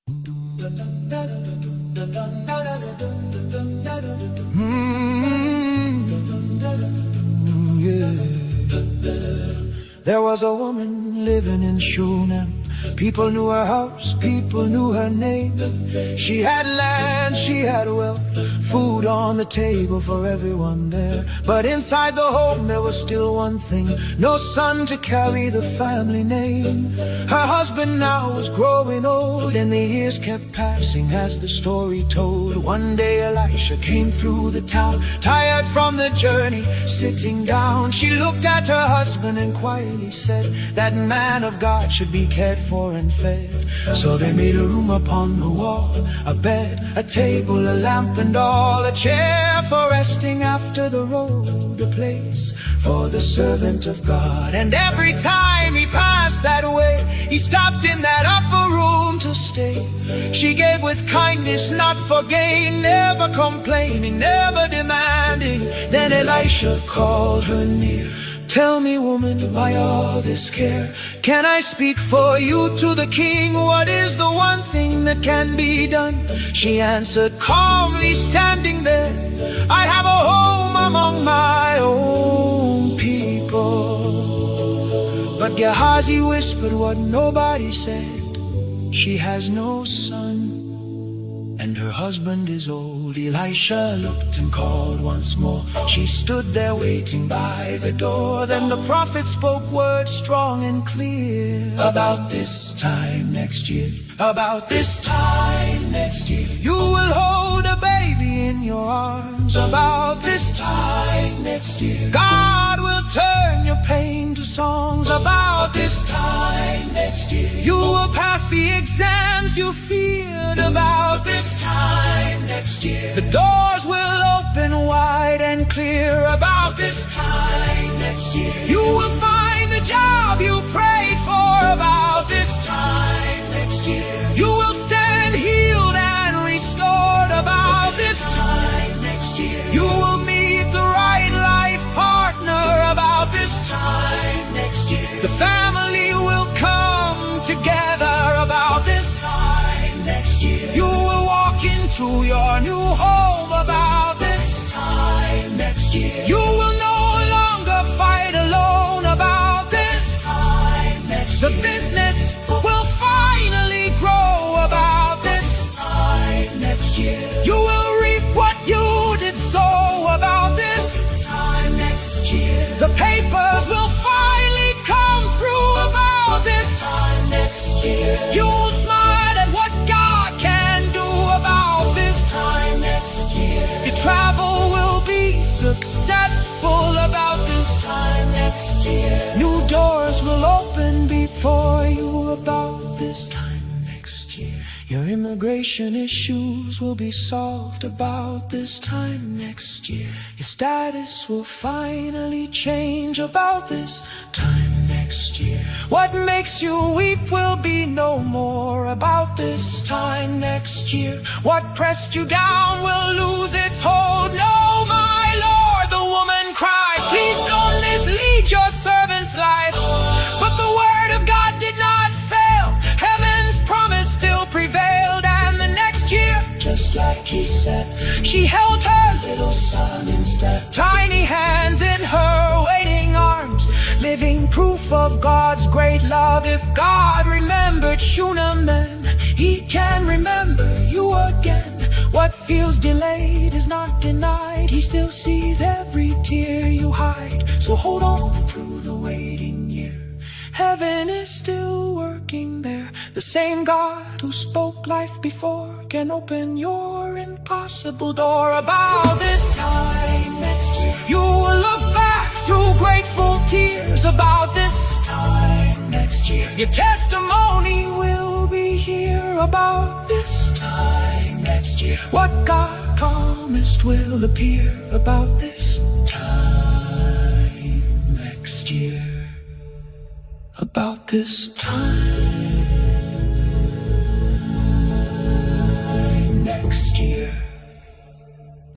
There was a woman living in Shunem. People knew her house, people knew her name. She had land, she had wealth, food on the table for everyone there. But inside the home there was still one thing: no son to carry the family name. Her husband now was growing old, and the years kept passing as the story told. One day Elisha came through the town, tired from the journey, sitting down. She looked at her husband and quietly said, "That man of God should be cared for and fed." So they made a room upon the wall, a bed, a table, a lamp and all, a chair for resting after the road, a place for the servant of God. And every time he passed that way, he stopped in that upper room to stay. She gave with kindness, not for gain, never complaining, never demanding. Then Elisha called her near. "Tell me, woman, why all this care? Can I speak for you to the king? What is the one thing that can be done?" She answered calmly, standing there, "I have a home among my own people." But Gehazi whispered what nobody said: "She has no son, and her husband is old." Elisha looked and called once more. She stood there waiting by the door. Then the prophet spoke words strong and clear. "About this time next year, about this time next year, you will hold a baby in your arms. About this time next year, God will turn your pain to songs. About this time next year, you will pass the exams you feared. About this time next year, the doors will open wide and clear. About this time next year, you will find the job you prayed for. About this time next year, you will stand healed and restored. About this time next year, you will meet the right life partner. About this time next year, the family will come together. About this time next year, you will walk into your new home. About this time next year, you will no longer fight alone. About this time next year, the business will finally grow. About this time next year, you will reap what you did sow. About this time next year, the papers will finally come through. About this time next year, you'll smile at what God can do. About this time next year, your travel will be successful. About this time next year, new doors will open before you. About this time next year, your immigration issues will be solved. About this time next year, your status will finally change. About this time next year, what makes you weep will be no more. About this time next year, what pressed you down will lose its hold. "No, my Lord," the woman cried, "please don't mislead your servant's life." But the word of God did not fail. Heaven's promise still prevailed. And the next year, just like he said, she held her little son instead. Tiny hands in her waiting arms, living proof of God's great love. If God remembered Shunem then, he can remember you again. What feels delayed is not denied. He still sees every tear you hide. So hold on through the waiting year. Heaven is still working there. The same God who spoke life before can open your impossible door. About this time next year, you will look back through grateful tears. About this time next year, your testimony will be here. About this time next year, what God promised will appear. About this time next year, about this time